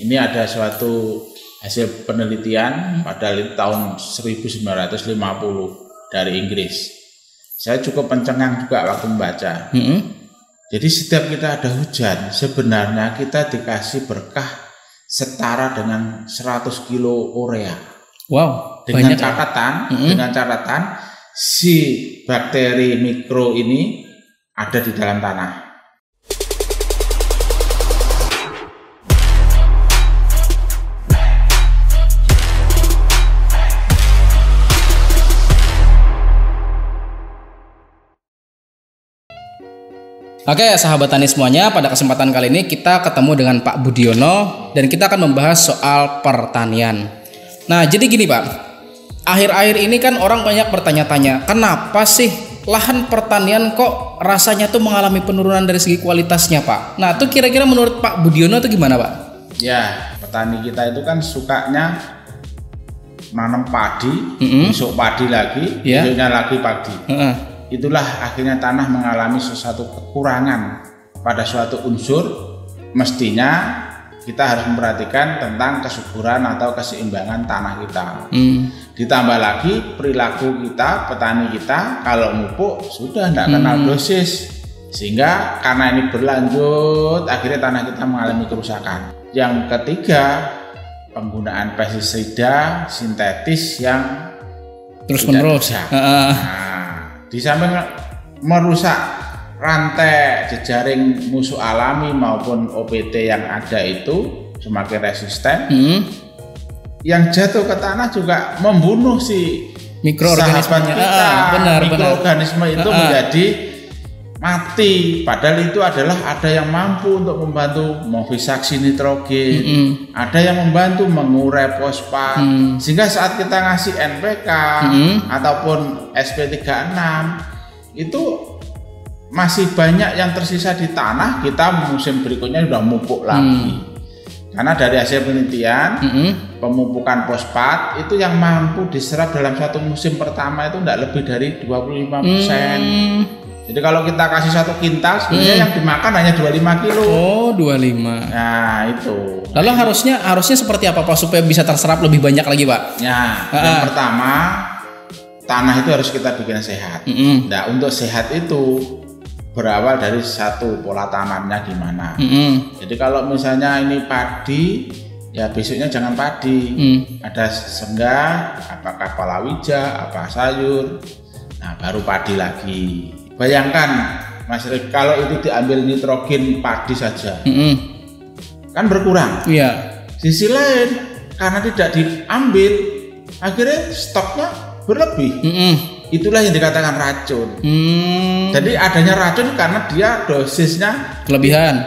Ini ada suatu hasil penelitian pada tahun 1950 dari Inggris. Saya cukup pencengang juga waktu membaca. Jadi setiap kita ada hujan, sebenarnya kita dikasih berkah setara dengan 100 kilo urea. Wow. Dengan catatan si bakteri mikro ini ada di dalam tanah. Oke, sahabat tani semuanya, pada kesempatan kali ini kita ketemu dengan Pak Budiono dan kita akan membahas soal pertanian. Nah, jadi gini Pak, akhir-akhir ini kan orang banyak bertanya-tanya, kenapa sih lahan pertanian kok rasanya tuh mengalami penurunan dari segi kualitasnya Pak? Nah, itu kira-kira menurut Pak Budiono itu gimana Pak? Ya, petani kita itu kan sukanya nanam padi, besok padi lagi, besoknya lagi padi. Itulah akhirnya tanah mengalami sesuatu kekurangan pada suatu unsur. Mestinya kita harus memperhatikan tentang kesuburan atau keseimbangan tanah kita. Ditambah lagi perilaku kita, petani kita kalau mupuk sudah tidak kenal dosis, sehingga karena ini berlanjut akhirnya tanah kita mengalami kerusakan. Yang ketiga, penggunaan pestisida sintetis yang terus menerus. Di samping merusak rantai jejaring musuh alami maupun OPT yang ada itu semakin resisten, yang jatuh ke tanah juga membunuh si mikroorganismenya. Mikroorganisme itu menjadi mati. Padahal itu adalah ada yang mampu untuk membantu memfiksasi nitrogen, ada yang membantu mengurai fosfat, sehingga saat kita ngasih NPK ataupun SP36 itu masih banyak yang tersisa di tanah, kita musim berikutnya sudah mupuk lagi. Karena dari hasil penelitian pemupukan fosfat itu yang mampu diserap dalam satu musim pertama itu tidak lebih dari 25%. Jadi kalau kita kasih 1 kintal, sebenarnya yang dimakan hanya 25 kilo. Oh, 25. Nah, itu. Lalu harusnya seperti apa Pak supaya bisa terserap lebih banyak lagi Pak? Ya, yang pertama tanah itu harus kita bikin sehat. Nah, untuk sehat itu berawal dari satu pola tanamnya gimana. Jadi kalau misalnya ini padi, ya besoknya jangan padi. Ada senggah, apakah palawija, apa sayur. Nah, baru padi lagi. Bayangkan Mas Rik, kalau itu diambil nitrogen padi saja, kan berkurang. Iya. Sisi lain, karena tidak diambil, akhirnya stoknya berlebih. Itulah yang dikatakan racun. Jadi adanya racun karena dia dosisnya kelebihan,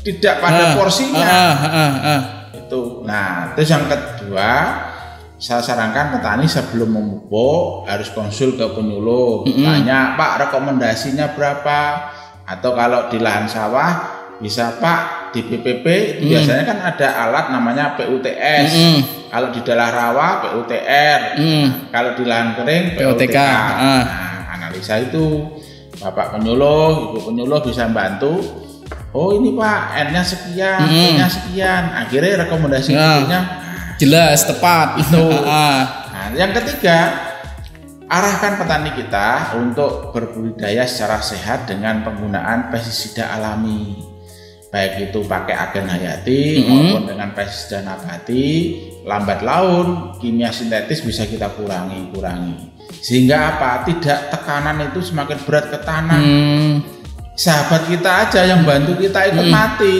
tidak pada porsinya. Itu. Nah, terus yang kedua, saya sarankan petani sebelum memupuk harus konsul ke penyuluh, tanya Pak rekomendasinya berapa, atau kalau di lahan sawah bisa Pak di BPP itu biasanya kan ada alat namanya PUTS, kalau di daerah rawa PUTR, kalau di lahan kering PUTK. Nah, analisa itu Bapak penyuluh, Ibu penyuluh bisa bantu. Oh ini Pak N-nya sekian, N-nya sekian, akhirnya rekomendasi berikutnya jelas, tepat. Itu. Nah, yang ketiga, arahkan petani kita untuk berbudidaya secara sehat dengan penggunaan pestisida alami. Baik itu pakai agen hayati maupun dengan pestisida nabati, lambat laun, kimia sintetis bisa kita kurangi. Sehingga apa? Tidak tekanan itu semakin berat ke tanah. Sahabat kita aja yang bantu kita ikut mati.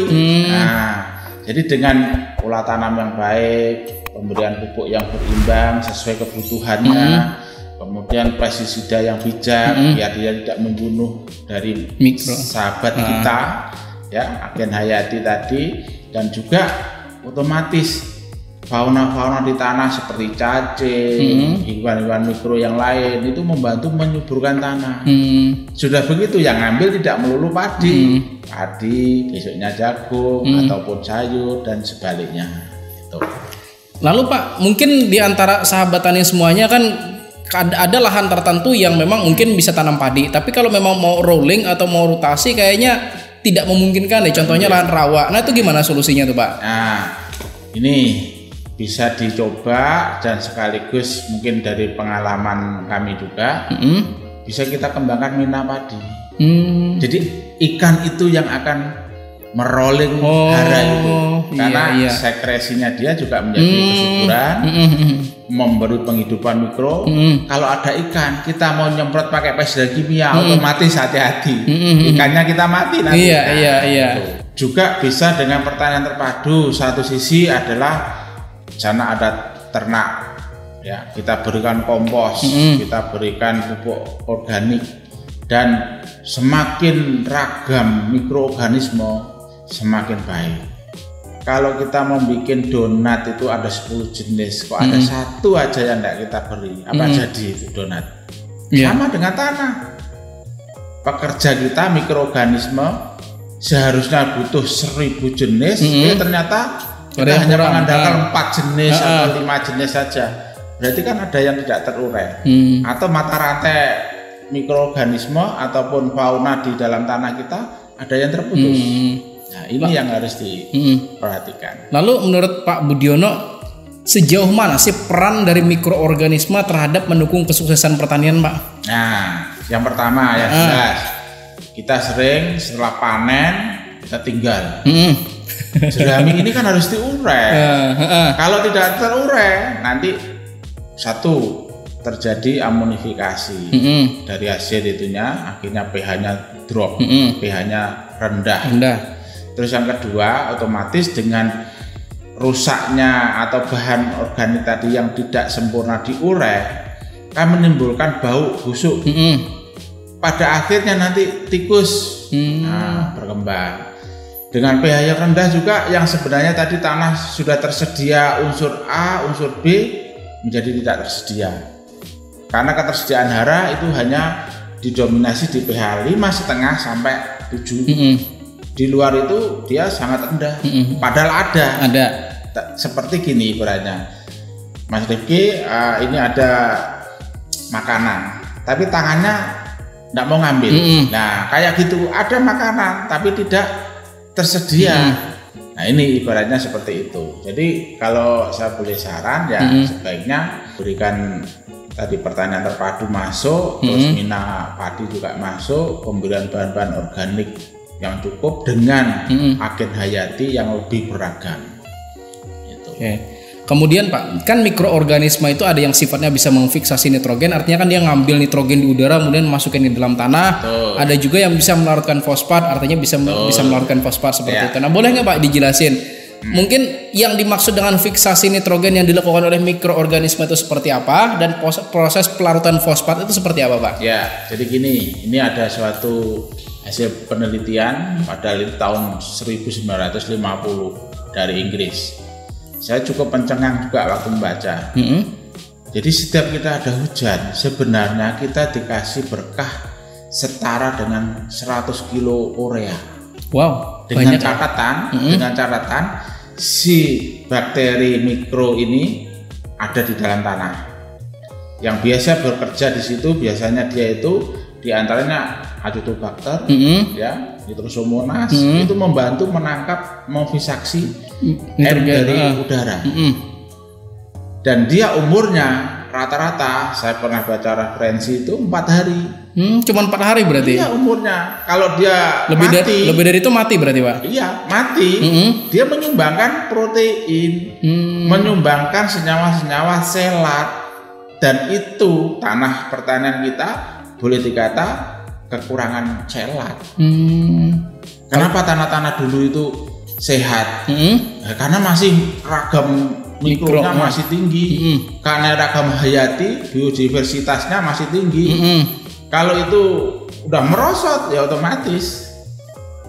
Nah, jadi dengan pola tanam yang baik, pemberian pupuk yang berimbang sesuai kebutuhannya, kemudian pestisida yang bijak biar dia tidak membunuh dari sahabat kita, ya agen hayati tadi, dan juga otomatis fauna-fauna di tanah seperti cacing, hewan-hewan mikro yang lain itu membantu menyuburkan tanah. Sudah begitu yang ngambil tidak melulu padi, besoknya jagung ataupun sayur dan sebaliknya. Itu. Lalu Pak, mungkin di antara sahabat tani semuanya kan ada lahan tertentu yang memang mungkin bisa tanam padi, tapi kalau memang mau rolling atau mau rotasi kayaknya tidak memungkinkan deh. Contohnya lahan rawa. Nah itu gimana solusinya tuh Pak? Nah, Ini bisa dicoba dan sekaligus mungkin dari pengalaman kami juga bisa kita kembangkan mina padi. Jadi ikan itu yang akan merolling hara itu karena sekresinya dia juga menjadi kesuburan, memberi penghidupan mikro. Kalau ada ikan kita mau nyemprot pakai pestisida kimia otomatis hati-hati, ikannya kita mati nanti. Juga bisa dengan pertanian terpadu. Satu sisi adalah sana ada ternak, ya kita berikan kompos, kita berikan pupuk organik, dan semakin ragam mikroorganisme semakin baik. Kalau kita mau bikin donat itu ada 10 jenis, kok ada satu aja yang tidak kita beri, apa jadi itu donat? Sama dengan tanah. Pekerja kita mikroorganisme seharusnya butuh 1000 jenis, ternyata kita hanya mengandalkan 4 jenis atau 5 jenis saja. Berarti kan ada yang tidak terurai, atau mata rantai mikroorganisme ataupun fauna di dalam tanah kita ada yang terputus. Nah, ini yang harus diperhatikan. Lalu menurut Pak Budiono, sejauh mana sih peran dari mikroorganisme terhadap mendukung kesuksesan pertanian, Pak? Nah, yang pertama yang jelas, kita sering setelah panen kita tinggal. Jerami ini kan harus diurai. Kalau tidak terurai, nanti satu terjadi amonifikasi dari hasil itunya, akhirnya pH-nya drop, pH-nya rendah. Terus yang kedua, otomatis dengan rusaknya atau bahan organik tadi yang tidak sempurna diurai kan menimbulkan bau busuk. Pada akhirnya nanti tikus berkembang. Dengan pH yang rendah juga, yang sebenarnya tadi tanah sudah tersedia unsur A, unsur B menjadi tidak tersedia. Karena ketersediaan hara itu hanya didominasi di pH 5,5 sampai 7. Di luar itu dia sangat rendah. Padahal ada. Seperti gini ibaratnya, Mas Rifki, ini ada makanan, tapi tangannya tidak mau ngambil. Nah, kayak gitu, ada makanan tapi tidak tersedia. Nah, ini ibaratnya seperti itu. Jadi kalau saya boleh saran, ya sebaiknya berikan tadi pertanian terpadu masuk, terus mina padi juga masuk, pemberian bahan-bahan organik yang cukup dengan agen hayati yang lebih beragam. Gitu. Kemudian Pak, kan mikroorganisme itu ada yang sifatnya bisa memfiksasi nitrogen, artinya kan dia ngambil nitrogen di udara kemudian masukin di dalam tanah. Ada juga yang bisa melarutkan fosfat, artinya bisa melarutkan fosfat seperti itu. Nah, boleh nggak Pak dijelasin? Mungkin yang dimaksud dengan fiksasi nitrogen yang dilakukan oleh mikroorganisme itu seperti apa, dan proses pelarutan fosfat itu seperti apa, Pak? Ya, jadi gini, ini ada suatu hasil penelitian pada tahun 1950 dari Inggris. Saya cukup pencengang juga waktu membaca. Jadi setiap kita ada hujan, sebenarnya kita dikasih berkah setara dengan 100 kilo urea. Wow. Dengan catatan si bakteri mikro ini ada di dalam tanah. Yang biasa bekerja di situ biasanya dia itu diantaranya Azotobacter, ya, Nitrosomonas, itu membantu menangkap memfiksasi air dari udara. Dan dia umurnya rata-rata, saya pernah baca referensi itu 4 hari. Cuma 4 hari berarti? Iya umurnya. Kalau dia lebih dari itu mati berarti, Pak? Iya mati. Dia menyumbangkan protein, menyumbangkan senyawa-senyawa selat, dan itu tanah pertanian kita boleh dikata kekurangan selat. Kenapa tanah-tanah dulu itu sehat? Ya, karena masih ragam mikronya masih tinggi, karena ragam hayati biodiversitasnya masih tinggi. Kalau itu udah merosot ya otomatis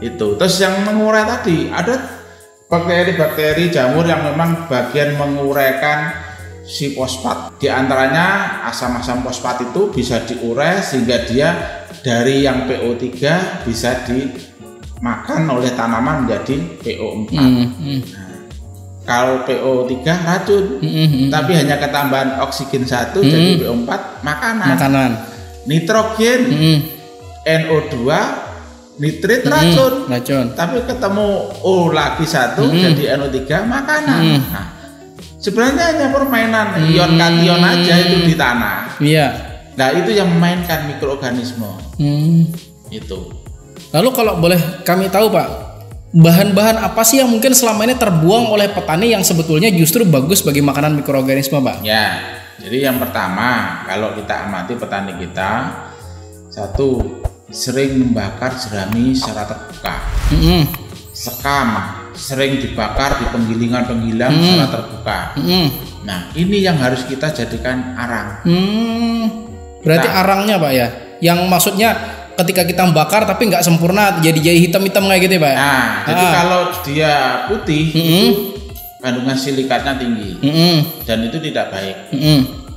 itu. Terus yang mengurai tadi ada bakteri-bakteri jamur yang memang bagian menguraikan si fosfat. Di antaranya asam-asam fosfat itu bisa diurai sehingga dia dari yang PO3 bisa dimakan oleh tanaman menjadi PO4. Kalau PO3 racun, tapi hanya ketambahan oksigen 1 jadi PO4 makanan. Nitrogen, NO2 nitrit racun. Racun. Tapi ketemu O lagi satu jadi NO3 makanan. Nah, sebenarnya hanya permainan ion kation aja itu di tanah. Iya. Nah, itu yang memainkan mikroorganisme. Itu. Lalu kalau boleh kami tahu Pak, bahan-bahan apa sih yang mungkin selama ini terbuang oleh petani yang sebetulnya justru bagus bagi makanan mikroorganisme Pak? Ya, jadi yang pertama kalau kita amati petani kita, satu, sering membakar jerami secara terbuka. Sekam sering dibakar di penggilingan-penggilingan secara terbuka. Nah, ini yang harus kita jadikan arang. Berarti arangnya Pak ya, yang maksudnya ketika kita membakar tapi nggak sempurna jadi hitam-hitam kayak gitu ya Pak? Nah, jadi kalau dia putih itu kandungan silikatnya tinggi dan itu tidak baik.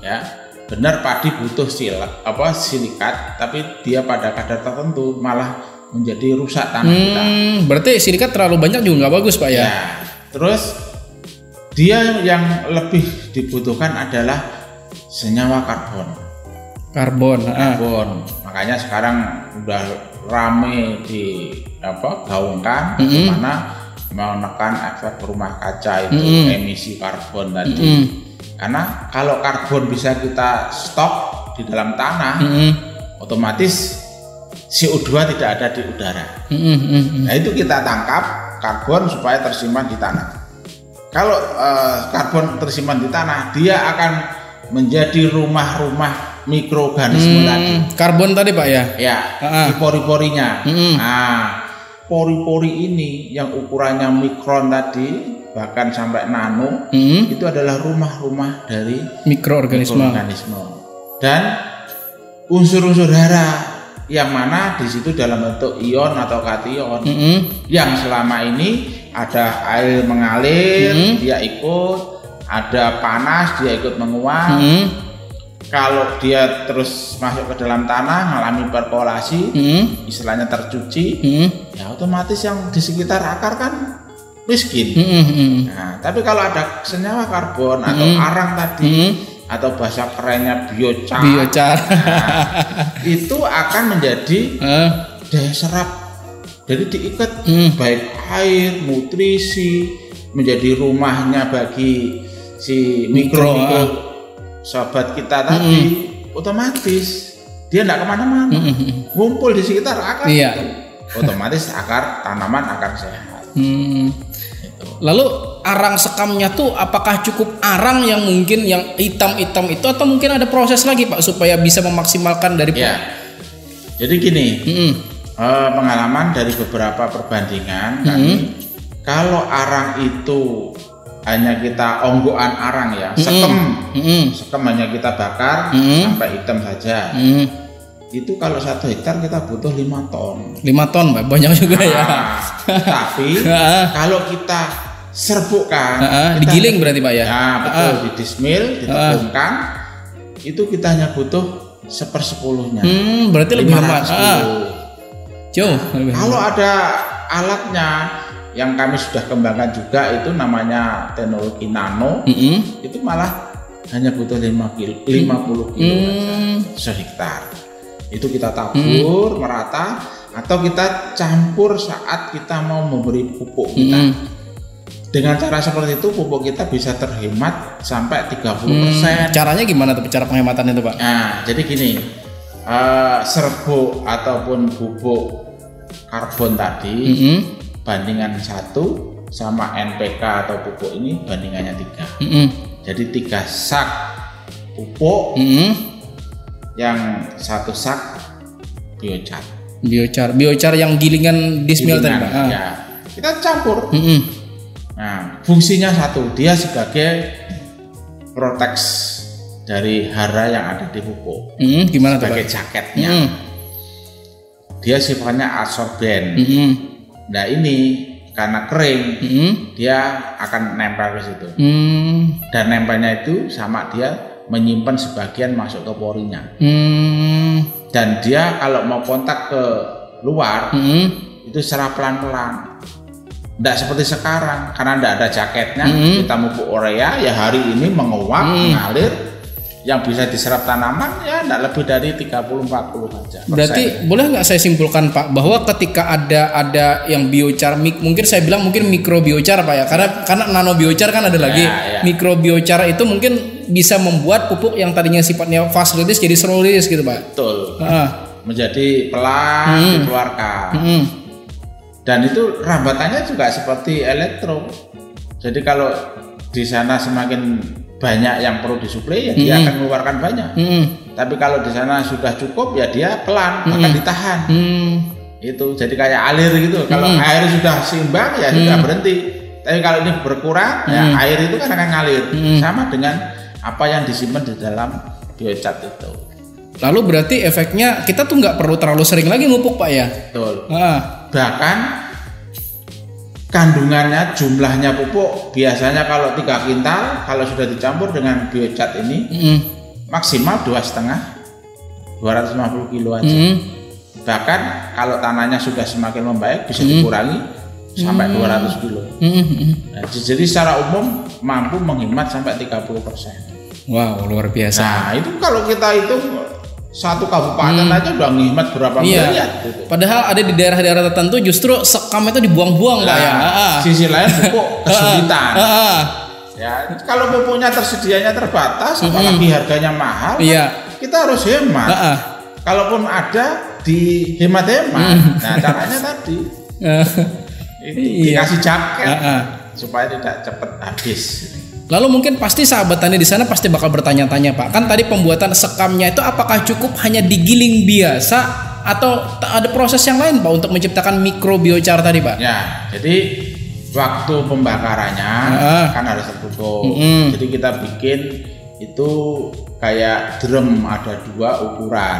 Ya, benar padi butuh silikat, tapi dia pada kadar tertentu malah menjadi rusak tanah kita. Berarti silikat terlalu banyak juga nggak bagus Pak ya? Ya, terus dia yang lebih dibutuhkan adalah senyawa karbon. Karbon. Makanya sekarang udah rame digaungkan bagaimana menekan efek rumah kaca itu, emisi karbon tadi. Karena kalau karbon bisa kita stok di dalam tanah, otomatis CO2 tidak ada di udara. Nah, itu kita tangkap karbon supaya tersimpan di tanah. Kalau karbon tersimpan di tanah, dia akan menjadi rumah-rumah mikroorganisme tadi. Karbon tadi Pak ya? Ya, di pori-porinya. Nah, pori-pori ini yang ukurannya mikron tadi, bahkan sampai nano, itu adalah rumah-rumah dari mikroorganisme. Dan unsur-unsur hara yang mana di situ dalam bentuk ion atau kation, yang selama ini ada air mengalir, dia ikut, ada panas, dia ikut menguap. Kalau dia terus masuk ke dalam tanah mengalami perkolasi, istilahnya tercuci, ya otomatis yang di sekitar akar kan miskin. Nah, tapi kalau ada senyawa karbon atau arang tadi, atau bahasa kerennya biochar, nah, itu akan menjadi daya serap. Jadi diikat baik air, nutrisi, menjadi rumahnya bagi si mikro sahabat kita tadi, otomatis dia tidak kemana-mana, ngumpul di sekitar akar, otomatis akar tanaman akan sehat. Lalu arang sekamnya tuh apakah cukup arang yang mungkin yang hitam-hitam itu, atau mungkin ada proses lagi Pak supaya bisa memaksimalkan dari Jadi gini, pengalaman dari beberapa perbandingan kami, kalau arang itu hanya kita onggokan arang ya, sekem hanya kita bakar sampai hitam saja. Itu kalau 1 hektar kita butuh 5 ton. 5 ton Pak, banyak juga ya. Tapi kalau kita serbukkan, digiling berarti Pak ya? Nah, betul, di dismil, ditepungkan, itu kita hanya butuh 1/10-nya. Berarti lebih hemat. Jauh. Kalau ada alatnya yang kami sudah kembangkan juga, itu namanya teknologi nano, itu malah hanya butuh 50 kilo sehektar. Itu kita tabur merata, atau kita campur saat kita mau memberi pupuk kita. Dengan cara seperti itu pupuk kita bisa terhemat sampai 30%. Caranya gimana tuh cara penghematan itu Pak? Nah, jadi gini, serbuk ataupun bubuk karbon tadi, bandingan 1 sama NPK atau pupuk ini bandingannya 3. Jadi 3 sak pupuk, yang 1 sak biochar. Biochar yang gilingan dismil tadi Pak. Ya, kita campur. Nah, fungsinya 1, dia sebagai proteks dari hara yang ada di pupuk. Gimana tuh Pak? Sebagai jaketnya. Dia sifatnya absorben. Nah, ini karena kering, dia akan nempel ke situ. Dan nempelnya itu sama dia menyimpan sebagian masuk ke porinya. Dan dia kalau mau kontak ke luar, itu secara pelan-pelan. Tidak seperti sekarang, karena tidak ada jaketnya, kita pupuk urea, ya hari ini menguap, mengalir, yang bisa diserap tanaman ya tidak lebih dari 30-40 saja. Berarti boleh nggak saya simpulkan Pak bahwa ketika ada yang biochar, mungkin saya bilang mungkin mikrobiochar Pak ya, karena nanobiochar kan ada lagi. Mikrobiochar itu mungkin bisa membuat pupuk yang tadinya sifatnya fast release jadi slow release gitu Pak. Betul. Menjadi pelan dikeluarkan. Dan itu rambatannya juga seperti elektro. Jadi kalau di sana semakin banyak yang perlu disuplai ya dia akan mengeluarkan banyak. Tapi kalau di sana sudah cukup ya dia pelan akan ditahan. Itu jadi kayak alir gitu. Kalau air sudah seimbang ya sudah berhenti. Tapi kalau ini berkurang ya air itu kan akan ngalir. Sama dengan apa yang disimpan di dalam biocat itu. Lalu berarti efeknya kita tuh nggak perlu terlalu sering lagi pupuk Pak ya? Betul. Bahkan kandungannya, jumlahnya pupuk biasanya kalau 3 kintal kalau sudah dicampur dengan biocat ini maksimal 2,5 250 kilo aja. Bahkan kalau tanahnya sudah semakin membaik bisa dikurangi sampai 200 kilo. Nah, jadi secara umum mampu menghemat sampai 30%. Wow, luar biasa. Nah itu kalau kita hitung satu kabupaten aja udah ngehemat berapa miliar gitu. Padahal ada di daerah-daerah tertentu justru sekam itu dibuang-buang Pak ya. Sisi lain pupuk kesulitan. Ya, kalau pupuknya tersedianya terbatas, apalagi harganya mahal, kita harus hemat. Kalaupun ada dihemat-hemat. Nah, caranya tadi dikasih jaket supaya tidak cepat habis. Lalu mungkin pasti sahabat tani di sana pasti bakal bertanya-tanya Pak, kan tadi pembuatan sekamnya itu apakah cukup hanya digiling biasa atau ada proses yang lain Pak untuk menciptakan mikrobiochar tadi Pak? Ya, jadi waktu pembakarannya kan harus tertutup. Jadi kita bikin itu kayak drum, ada 2 ukuran.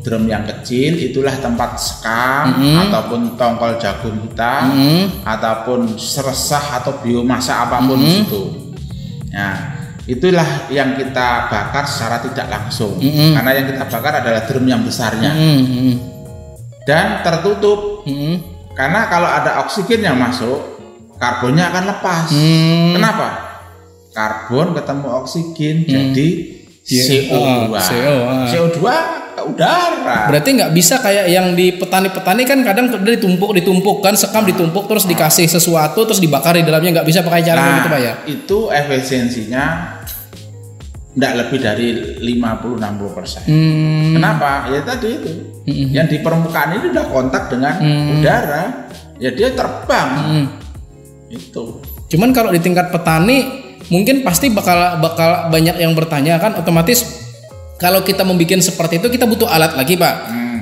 Drum yang kecil itulah tempat sekam ataupun tongkol jagung kita ataupun seresah atau biomasa apapun di situ. Nah, itulah yang kita bakar secara tidak langsung. Karena yang kita bakar adalah drum yang besarnya. Dan tertutup. Karena kalau ada oksigen yang masuk, karbonnya akan lepas. Kenapa? Karbon ketemu oksigen jadi CO2. CO2 ke udara. Berarti nggak bisa kayak yang di petani-petani kan kadang udah ditumpuk kan sekam ditumpuk terus dikasih sesuatu terus dibakar di dalamnya, nggak bisa pakai cara gitu Pak ya? Itu efisiensinya nggak lebih dari 50-60%. Kenapa? Ya tadi itu yang di permukaan ini udah kontak dengan udara, ya dia terbang. Itu. Cuman kalau di tingkat petani mungkin pasti bakal banyak yang bertanya kan, otomatis kalau kita membuat seperti itu kita butuh alat lagi Pak.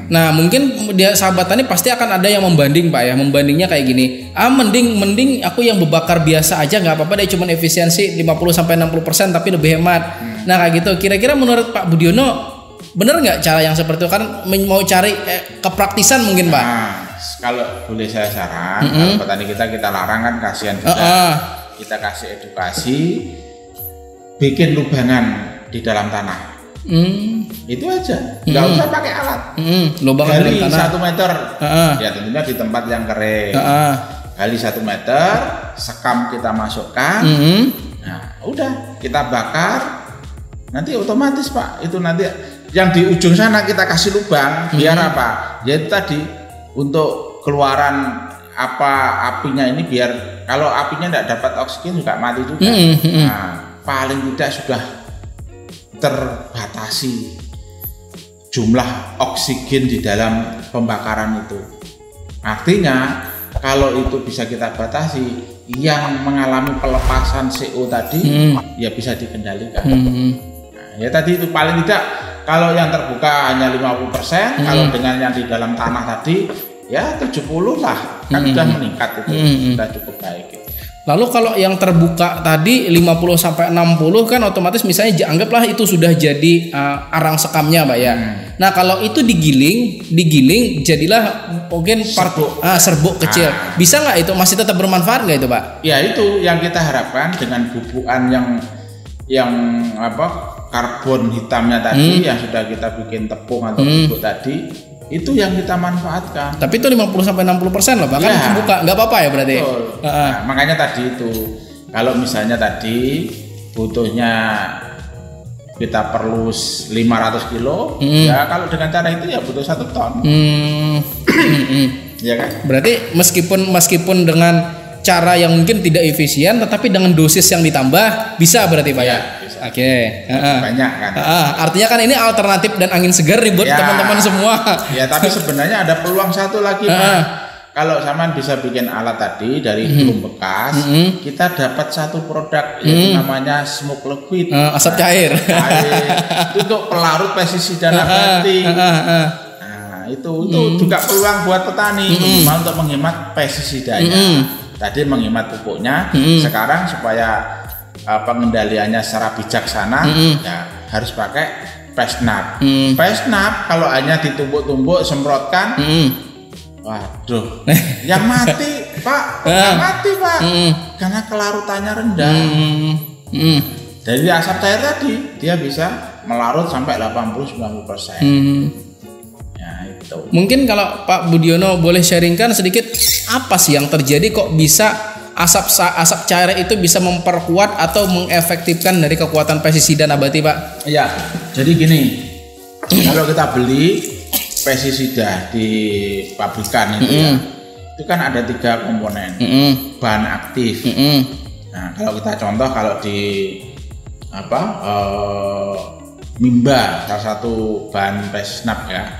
Nah mungkin dia sahabat tani pasti akan ada yang membanding Pak ya, membandingnya kayak gini. Mending aku yang berbakar biasa aja nggak apa-apa deh, cuman efisiensi 50-60% tapi lebih hemat. Nah kayak gitu. Kira-kira menurut Pak Budiono bener nggak cara yang seperti itu kan, mau cari kepraktisan mungkin Pak? Kalau boleh saya saran, kalau petani kita larang kan kasihan juga. Kita kasih edukasi, bikin lubangan di dalam tanah. Itu aja, nggak usah pakai alat. Lubangan gali dalam tanah 1 meter, ya tentunya di tempat yang kering. Gali 1 meter, sekam kita masukkan. Nah, udah kita bakar. Nanti otomatis Pak, itu nanti yang di ujung sana kita kasih lubang. Biar apa? Jadi tadi untuk keluaran apinya ini biar kalau apinya tidak dapat oksigen juga mati juga. Nah, paling tidak sudah terbatasi jumlah oksigen di dalam pembakaran itu. Artinya kalau itu bisa kita batasi, yang mengalami pelepasan CO tadi ya bisa dikendalikan. Nah, ya tadi itu paling tidak kalau yang terbuka hanya 50%, kalau dengan yang di dalam tanah tadi ya 70 lah, kan sudah meningkat itu, sudah cukup baik. Lalu kalau yang terbuka tadi 50-60 kan otomatis misalnya anggaplah itu sudah jadi arang sekamnya Pak ya. Nah kalau itu digiling jadilah mungkin serbuk kecil. Bisa nggak itu masih tetap bermanfaat nggak itu Pak? Ya itu yang kita harapkan dengan bubukan yang karbon hitamnya tadi yang sudah kita bikin tepung atau bubuk tadi. Itu yang kita manfaatkan. Tapi itu 50-60% loh, bahkan terbuka, nggak apa-apa ya berarti. Nah, makanya tadi itu, kalau misalnya tadi butuhnya kita perlu 500 kilo, ya kalau dengan cara itu ya butuh 1 ton. Ya kan? Berarti meskipun dengan cara yang mungkin tidak efisien, tetapi dengan dosis yang ditambah bisa berarti Pak ya? Bisa. Oke. Banyak kan? Artinya kan ini alternatif dan angin segar nih buat teman-teman semua. Ya tapi sebenarnya ada peluang satu lagi Pak. Kalau sampean bisa bikin alat tadi dari drum bekas, kita dapat satu produk yaitu namanya smoke liquid, asap cair. Itu untuk pelarut pestisida nabati. Nah, itu juga peluang buat petani untuk menghemat pestisidanya. Tadi menghemat pupuknya, sekarang supaya pengendaliannya secara bijaksana, ya harus pakai Pesnap. Pesnap kalau hanya ditumbuk-tumbuk semprotkan. Waduh, yang mati Pak, yang mati Pak, karena kelarutannya rendah. Dari asap cair tadi dia bisa melarut sampai 80-90%. Ya itu. Mungkin kalau Pak Budiono boleh sharingkan sedikit apa sih yang terjadi kok bisa asap cair itu bisa memperkuat atau mengefektifkan dari kekuatan pestisida nabati Pak? Iya, jadi gini, kalau kita beli pestisida di pabrikan itu ya, itu kan ada 3 komponen bahan aktif. Nah kalau kita contoh kalau di Mimba salah satu bahan Pesnap ya,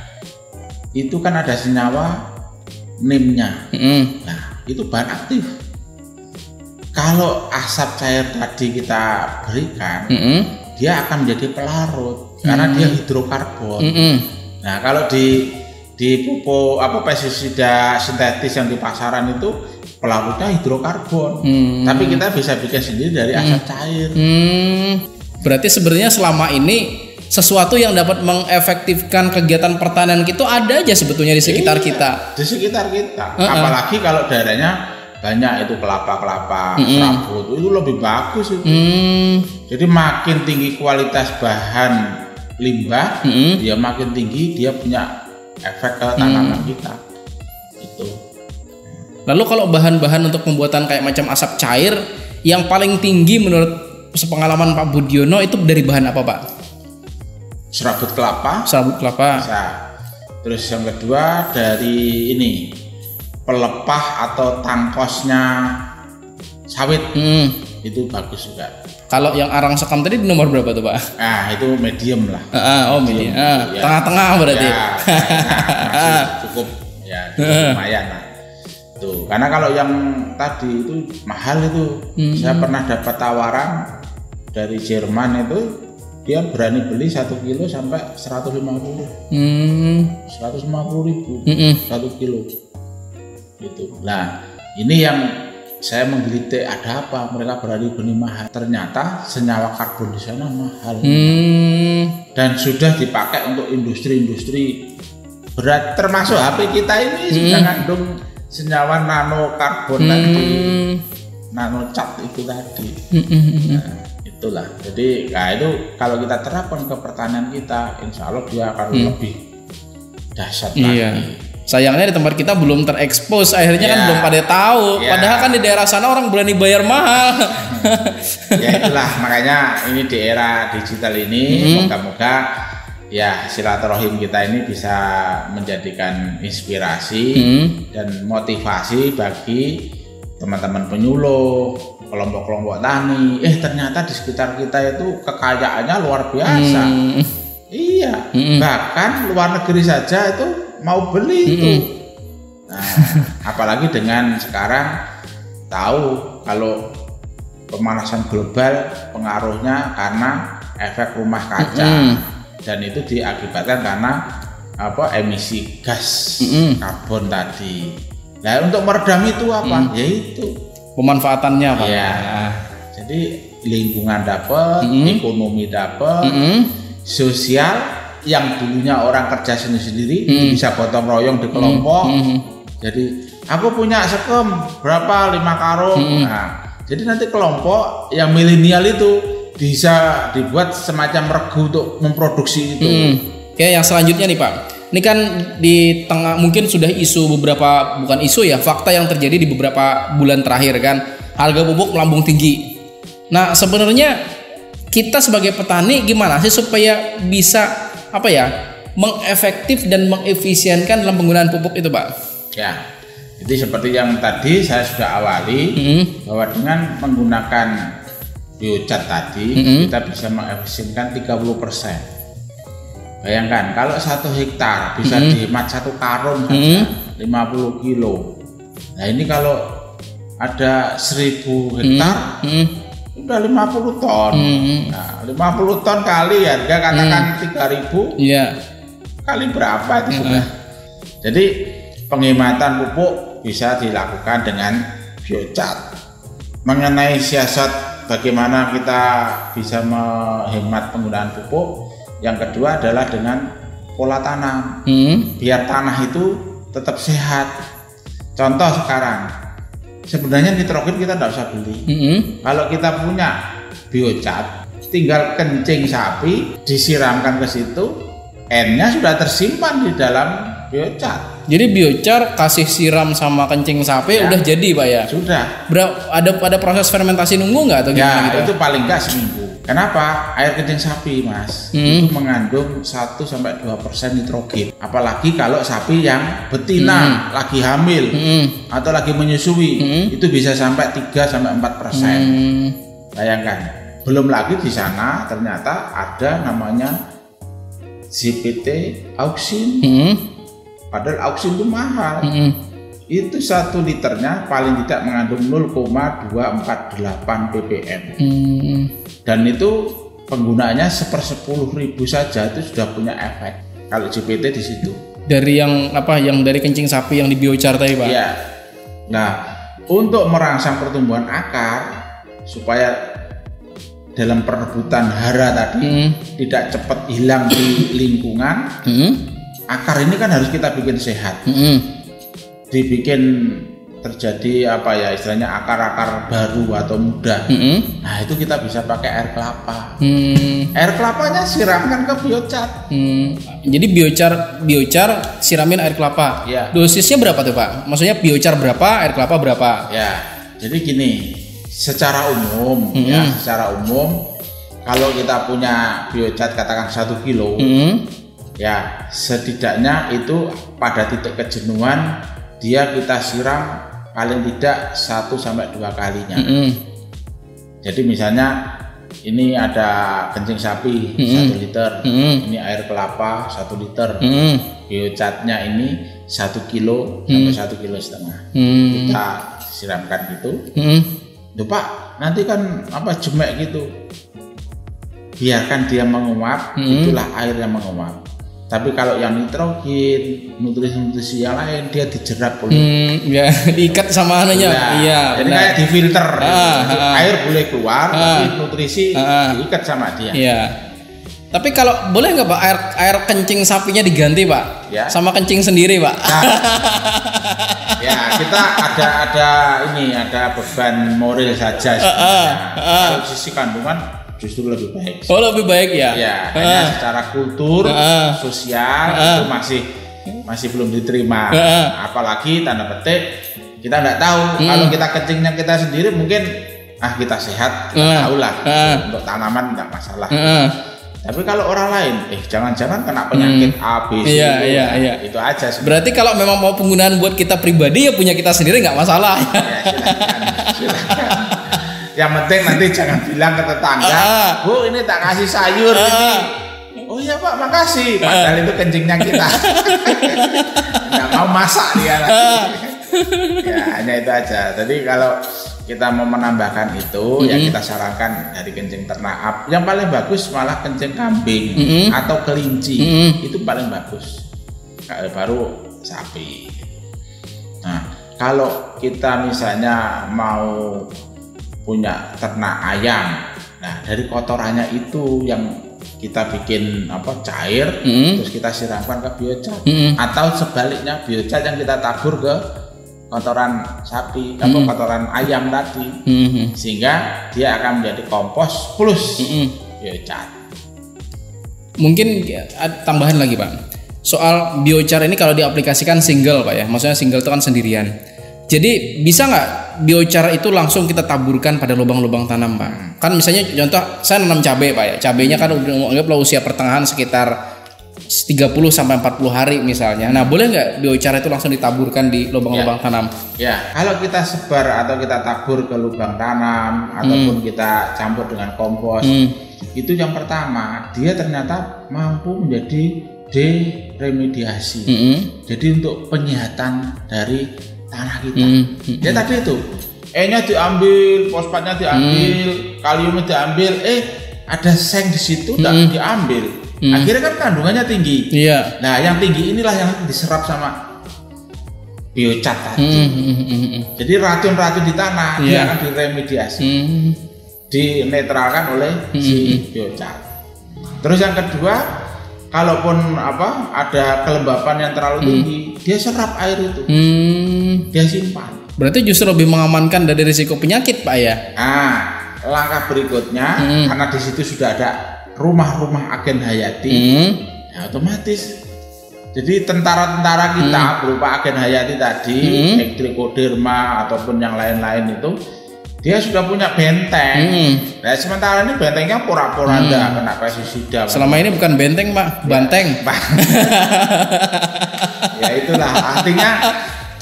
itu kan ada senyawa NIM-nya. Nah itu bahan aktif. Kalau asap cair tadi kita berikan, dia akan menjadi pelarut karena dia hidrokarbon. Nah kalau di pupuk pestisida sintetis yang di pasaran itu pelarutnya hidrokarbon, tapi kita bisa bikin sendiri dari asap cair. Berarti sebenarnya selama ini sesuatu yang dapat mengefektifkan kegiatan pertanian itu ada aja sebetulnya di sekitar kita. Di sekitar kita, apalagi kalau daerahnya banyak itu kelapa serabut, itu lebih bagus itu. Jadi makin tinggi kualitas bahan limbah, dia makin tinggi dia punya efek ke tanaman kita. Itu. Lalu kalau bahan-bahan untuk pembuatan kayak macam asap cair yang paling tinggi menurut sepengalaman Pak Budiono itu dari bahan apa Pak? Serabut kelapa. Serabut kelapa. Bisa. Terus yang kedua dari ini pelepah atau tangkosnya sawit, itu bagus juga. Kalau yang arang sekam tadi di nomor berapa tuh Pak? Nah itu medium lah. Medium. Tengah-tengah berarti. Ya, masih cukup ya, lumayan lah. Tuh, karena kalau yang tadi itu mahal itu. Saya pernah dapat tawaran dari Jerman itu, dia berani beli 1 kilo sampai 150. 150.000 1 kilo. Gitu. Nah ini yang saya menggelitik, ada apa mereka berani beli mahal? Ternyata senyawa karbon di sana mahal. Dan sudah dipakai untuk industri-industri berat, termasuk HP kita ini sudah mengandung senyawa nano karbon tadi, nano cat itu tadi. Nah, itulah. Jadi, itu kalau kita terapkan ke pertanian kita, insya Allah dia akan lebih dahsyat lagi. Sayangnya di tempat kita belum terekspos, akhirnya kan belum pada tahu. Padahal kan di daerah sana orang berani bayar mahal. Ya itulah makanya ini di era digital ini moga-moga ya silaturahim kita ini bisa menjadikan inspirasi dan motivasi bagi teman-teman penyuluh, kelompok-kelompok tani. Ternyata di sekitar kita itu kekayaannya luar biasa. Iya, bahkan luar negeri saja itu mau beli itu. Nah, apalagi dengan sekarang tahu kalau pemanasan global pengaruhnya karena efek rumah kaca, dan itu diakibatkan karena emisi gas karbon tadi. Nah untuk meredam itu apa? Yaitu pemanfaatannya Pak. Ya. Jadi lingkungan dapat, ekonomi dapat, sosial yang dulunya orang kerja sendiri bisa gotong royong di kelompok. Jadi aku punya sekem berapa 5 karung. Nah, jadi nanti kelompok yang milenial itu bisa dibuat semacam regu untuk memproduksi itu. Oke, yang selanjutnya nih Pak. Ini kan di tengah mungkin sudah isu beberapa, bukan isu ya, fakta yang terjadi di beberapa bulan terakhir kan, harga pupuk melambung tinggi. Nah sebenarnya kita sebagai petani gimana sih supaya bisa apa ya, mengefektif dan mengefisienkan dalam penggunaan pupuk itu, Pak? Ya, jadi seperti yang tadi saya sudah awali, bahwa dengan menggunakan biocat tadi kita bisa mengefisienkan 30%. Bayangkan kalau 1 hektar bisa dihemat 1 karung saja 50 kilo. Nah ini kalau ada 1000 hektar udah 50 ton. Nah 50 ton kali harga katakan 3.000, kali berapa itu sudah. Jadi penghematan pupuk bisa dilakukan dengan biocat. Mengenai siasat bagaimana kita bisa menghemat penggunaan pupuk, yang kedua adalah dengan pola tanam, biar tanah itu tetap sehat. Contoh sekarang, sebenarnya nitrogen kita tidak usah beli. Kalau kita punya biocat, tinggal kencing sapi, disiramkan ke situ, N-nya sudah tersimpan di dalam biocat. Jadi biocar kasih siram sama kencing sapi udah jadi, Pak ya? Sudah. Ada proses fermentasi nunggu nggak atau gimana gitu? Itu paling nggak seminggu. Kenapa? Air kencing sapi, Mas, itu mengandung 1-2% nitrogen. Apalagi kalau sapi yang betina lagi hamil atau lagi menyusui, itu bisa sampai 3-4%. Bayangkan. Belum lagi di sana ternyata ada namanya ZPT auksin. Padahal auksin itu mahal. Itu 1 liternya paling tidak mengandung 0,248 ppm. Dan itu penggunaannya 1/10.000 saja itu sudah punya efek. Kalau GPT di situ. Dari yang apa? Yang dari kencing sapi yang di biocar tadi, Pak? Iya. Nah, untuk merangsang pertumbuhan akar supaya dalam perebutan hara tadi tidak cepat hilang di lingkungan, akar ini kan harus kita bikin sehat. Dibikin terjadi apa ya istilahnya akar-akar baru atau muda. Nah itu kita bisa pakai air kelapa. Air kelapanya siramkan ke biocat. Jadi biocar siramin air kelapa. Ya. Dosisnya berapa tuh, Pak? Maksudnya biocar berapa, air kelapa berapa? Ya. Jadi gini, secara umum kalau kita punya biocat katakan 1 kilo, ya setidaknya itu pada titik kejenuhan dia kita siram paling tidak 1-2 kalinya. Jadi misalnya ini ada kencing sapi 1 liter, ini air kelapa 1 liter, biocatnya ini 1 kilo sampai 1,5 kilo. Kita siramkan gitu. Duh Pak, nanti kan apa jemek gitu. Biarkan dia menguap, itulah air yang menguap. Tapi kalau yang nitrogen, nutrisi-nutrisi yang lain dia dijerap oleh diikat sama anunya. Iya, jadi benar. kayak difilter. Air boleh keluar, tapi nutrisi diikat sama dia. Iya. Tapi kalau boleh nggak Pak air kencing sapinya diganti Pak? Ya. Sama kencing sendiri Pak? Nah, ya kita ada beban moral saja. Kalau sisi kandungan justru lebih baik. Oh lebih baik ya? Ya, hanya secara kultur, sosial itu masih belum diterima. Apalagi tanda petik kita nggak tahu kalau kita kencingnya kita sendiri mungkin kita sehat, kita tahu lah untuk tanaman nggak masalah. Tapi kalau orang lain, jangan-jangan kena penyakit A, B, C, iya. itu aja. Sebenarnya. Berarti kalau memang mau penggunaan buat kita pribadi ya punya kita sendiri nggak masalah. Ya, silakan. Yang penting nanti jangan bilang ke tetangga, Bu ini tak kasih sayur ini. Oh iya Pak, makasih. Padahal itu kencingnya kita. Nggak mau masak dia lagi. Ya hanya itu aja. Jadi kalau kita mau menambahkan itu, ya kita sarankan dari kencing ternak. Yang paling bagus malah kencing kambing atau kelinci. Itu paling bagus. Baru sapi. Nah kalau kita misalnya mau punya ternak ayam, nah dari kotorannya itu yang kita bikin cair, terus kita siramkan ke biocat, atau sebaliknya biocat yang kita tabur ke kotoran sapi atau kotoran ayam tadi, sehingga dia akan menjadi kompos plus biocat. Mungkin tambahan lagi Pak, soal biocar ini kalau diaplikasikan single Pak ya, maksudnya single itu kan sendirian. Jadi bisa nggak biochar itu langsung kita taburkan pada lubang-lubang tanam, Pak? Kan misalnya contoh saya nanam cabai, Pak ya. Cabainya kan udah anggaplah usia pertengahan sekitar 30 sampai 40 hari misalnya. Nah, boleh nggak biochar itu langsung ditaburkan di lubang-lubang tanam? Ya, kalau kita sebar atau kita tabur ke lubang tanam ataupun kita campur dengan kompos, itu yang pertama, dia ternyata mampu menjadi deremediasi. Jadi untuk penyihatan dari tanah kita. Ya tadi itu, E-nya diambil, fosfatnya diambil, kaliumnya diambil, ada seng di situ tidak diambil. Akhirnya kan kandungannya tinggi. Iya. Nah, yang tinggi inilah yang diserap sama biochar tadi. Jadi racun-racun di tanah dia akan diremediasi, dinetralkan oleh si biochar. Terus yang kedua, kalaupun ada kelembapan yang terlalu tinggi, dia serap air itu, dia simpan. Berarti justru lebih mengamankan dari risiko penyakit, Pak ya? Nah, langkah berikutnya, karena di situ sudah ada rumah-rumah agen hayati, ya otomatis. Jadi tentara-tentara kita berupa agen hayati tadi, Trichoderma ataupun yang lain-lain itu, dia sudah punya benteng. Nah, sementara ini bentengnya pora-poranda kena pestisida. Selama ini bukan benteng, Pak, banteng. Ya itulah artinya.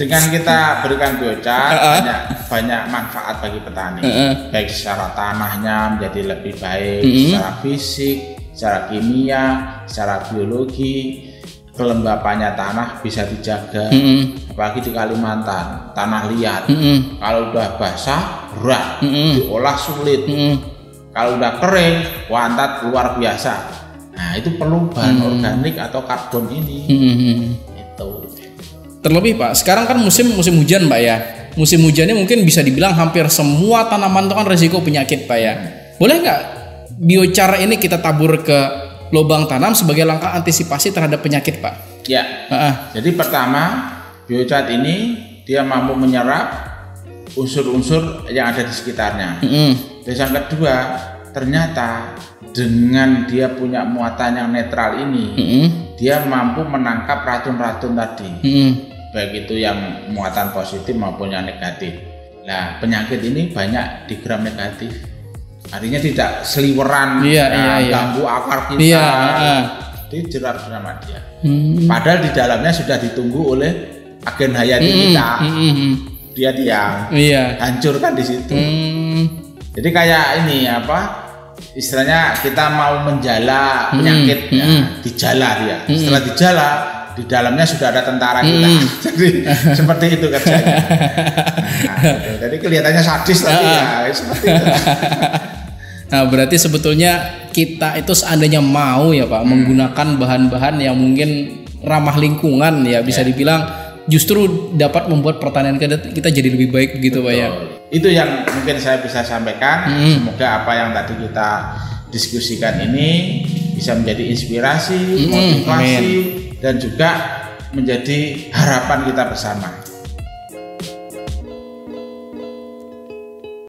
Dengan kita berikan biochar banyak manfaat bagi petani, baik secara tanahnya menjadi lebih baik, secara fisik, secara kimia, secara biologi, kelembapannya tanah bisa dijaga. Apalagi di Kalimantan, tanah liat, kalau udah basah berat, diolah sulit, kalau udah kering wantat luar biasa. Nah, itu perlu bahan organik atau karbon ini. Itu. Terlebih, Pak, sekarang kan musim hujan, Pak ya. Musim hujannya mungkin bisa dibilang hampir semua tanaman itu kan risiko penyakit, Pak ya. Boleh nggak biochar ini kita tabur ke lubang tanam sebagai langkah antisipasi terhadap penyakit, Pak? Ya. Jadi pertama, biochar ini dia mampu menyerap unsur-unsur yang ada di sekitarnya. Terus yang kedua, ternyata dengan dia punya muatan yang netral ini, dia mampu menangkap racun-racun tadi, baik itu yang muatan positif maupun yang negatif. Nah, penyakit ini banyak di gram negatif, artinya tidak seliweran, ganggu akar kita, dijerat sama dia. Padahal di dalamnya sudah ditunggu oleh agen hayati kita, dia diam, hancurkan di situ. Jadi kayak ini istilahnya kita mau menjala penyakit, dijala dia. Setelah dijala, di dalamnya sudah ada tentara kita. Jadi seperti itu kerjanya. Jadi kelihatannya sadis tapi ya seperti itu. Nah, berarti sebetulnya kita itu seandainya mau ya, Pak, menggunakan bahan-bahan yang mungkin ramah lingkungan ya, bisa dibilang justru dapat membuat pertanian kita jadi lebih baik begitu, Pak ya. Itu yang mungkin saya bisa sampaikan. Semoga apa yang tadi kita diskusikan ini bisa menjadi inspirasi, motivasi, dan juga menjadi harapan kita bersama.